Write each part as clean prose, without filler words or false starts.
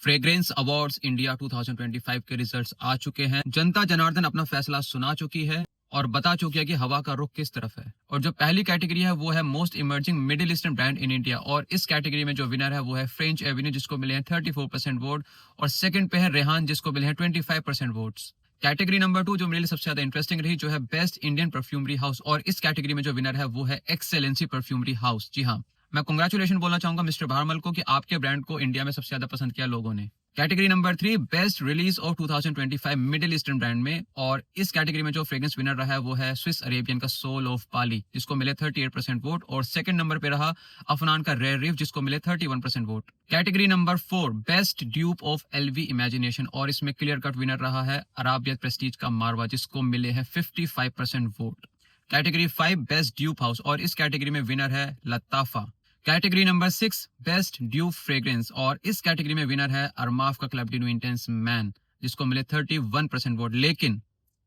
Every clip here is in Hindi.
फ्रेग्रेंस अवार्ड्स इंडिया 2025 के रिजल्ट्स आ चुके हैं। जनता जनार्दन अपना फैसला सुना चुकी है और बता चुकी है कि हवा का रुख किस तरफ है। और जो पहली कैटेगरी है वो है most emerging middle eastern brand in India, और इस कैटेगरी में जो विनर है वो है फ्रेंच एवेन्यू, जिसको मिले हैं 34% वोट। और सेकंड पे है रेहान, जिसको मिले हैं 25% वोट्स। कैटेगरी नंबर 2 जो मेरे लिए सबसे ज्यादा इंटरेस्टिंग रही, जो है बेस्ट इंडियन परफ्यूमरी हाउस, और इस कैटेगरी में जो विनर है वो है एक्सेलेंसी परफ्यूमरी हाउस। जी हाँ, मैं कंग्रेचुलेशन बोलना चाहूंगा मिस्टर भारमल को कि आपके ब्रांड को इंडिया में सबसे ज्यादा पसंद किया लोगों ने। Category number 3 best release of 2025 middle eastern brand में, और इस कैटेगरी में जो फ्रेग्रेंस विनर रहा है वो है स्विस अरेबियन का सोल ऑफ पाली, जिसको मिले 38% वोट। और सेकंड नंबर पे रहा अफनान का रेयर रिफ, जिसको मिले 31% वोट। Category number 4 best dupe of LV Imagination, और इसमें क्लियर कट विनर रहा है अराबियत प्रेस्टीज का मारवा, जिसको मिले हैं 55% vote. Category 5 best dupe house, और इस कैटेगरी में विनर है लताफा। Category number 6 best dupe fragrance, और इस कैटेगरी में विनर है अरमाफ का क्लब डिनो इंटेंस मैन, जिसको मिले 31% वोट। लेकिन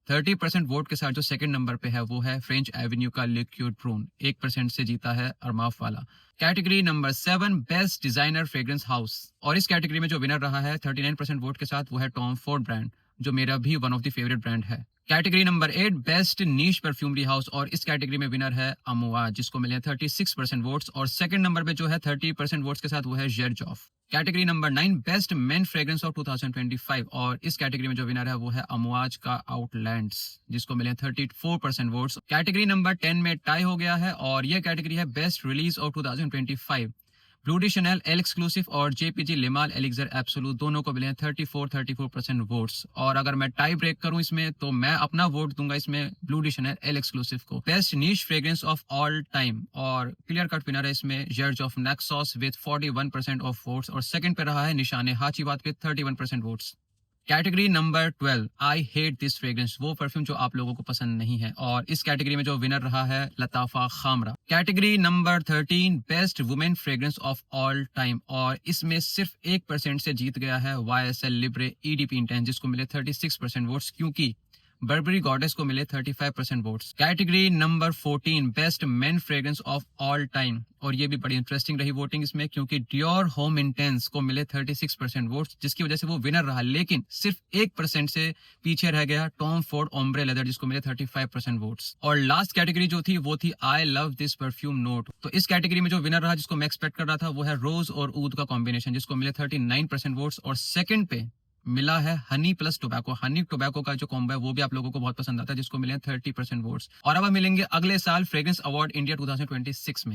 30% वोट के साथ जो सेकंड नंबर पे है वो है फ्रेंच एवेन्यू का लिक्विड प्रून, 1% से जीता है अरमाफ वाला। Category number 7 best designer fragrance house, और इस कैटेगरी में जो विनर रहा है 39% वोट के साथ वो है टॉम फोर्ड ब्रांड, जो मेरा भी one of the favourite brand है। कैटेगरी नंबर 8 बेस्ट नीश परफ्यूमरी हाउस, और इस कैटेगरी में विनर है अमुआ, जिसको मिले 36% वोट्स। और सेकंड नंबर पे जो है 30% वोट्स के साथ वो है Xerjoff. Category number 9 best men fragrance of 2025, और इस कैटेगरी में जो विनर है वो है अमुआज का आउटलैंड्स, जिसको मिले 34% वोट्स। कैटेगरी नंबर 10 में टाई हो गया है, और ये कैटेगरी है best release of 2025। Blue de Chanel L exclusive और जेपीजी लिमाल एलिक्सर एब्सोल्यूट दोनों को मिले हैं 34% वोट्स। और अगर मैं टाई ब्रेक करूं इसमें, तो मैं अपना वोट दूंगा इसमें Bleu de Chanel L'Exclusif को। Best niche fragrance of all time, और क्लियर कट विनर है इसमें Xerjoff Naxos with 41% of votes. और सेकंड पे रहा है Nishane Hacivat with 31% votes. Category number 12 I hate this fragrance, वो परफ्यूम जो आप लोगों को पसंद नहीं है, और इस कैटेगरी में जो विनर रहा है लताफा Khamra. Category number 13 best women fragrance of all time, और इसमें सिर्फ 1% से जीत गया है YSL लिब्रे EDP इंटेंस, जिसको मिले 36% वोट्स, क्योंकि बर्बरी गॉडेस को मिले 35% votes. Category number 14 best men fragrance of all time, और ये भी बड़ी इंटरेस्टिंग रही वोटिंग इसमें, क्योंकि डियोर होम इंटेंस को मिले 36% वोट्स, जिसकी वजह से वो विनर रहा। लेकिन सिर्फ 1% से पीछे रह गया टॉम फोर्ड ओम्ब्रे लेदर, जिसको मिले 35% वोट्स। और लास्ट कैटेगरी जो थी वो थी I love this perfume note. तो इस कैटेगरी में जो विनर रहा, जिसको मैं एक्सपेक्ट कर रहा था, वो है रोज और ऊद का कॉम्बिनेशन, जिसको मिले 39% वोट्स। और सेकंड पे मिला है Honey plus tobacco. Honey tobacco का जो कॉम्बो है वो भी आप लोगों को बहुत पसंद आता है, जिसको मिले हैं 30% वोट्स। और अब हम मिलेंगे अगले साल फ्रेग्रेंस अवार्ड इंडिया 2026 में।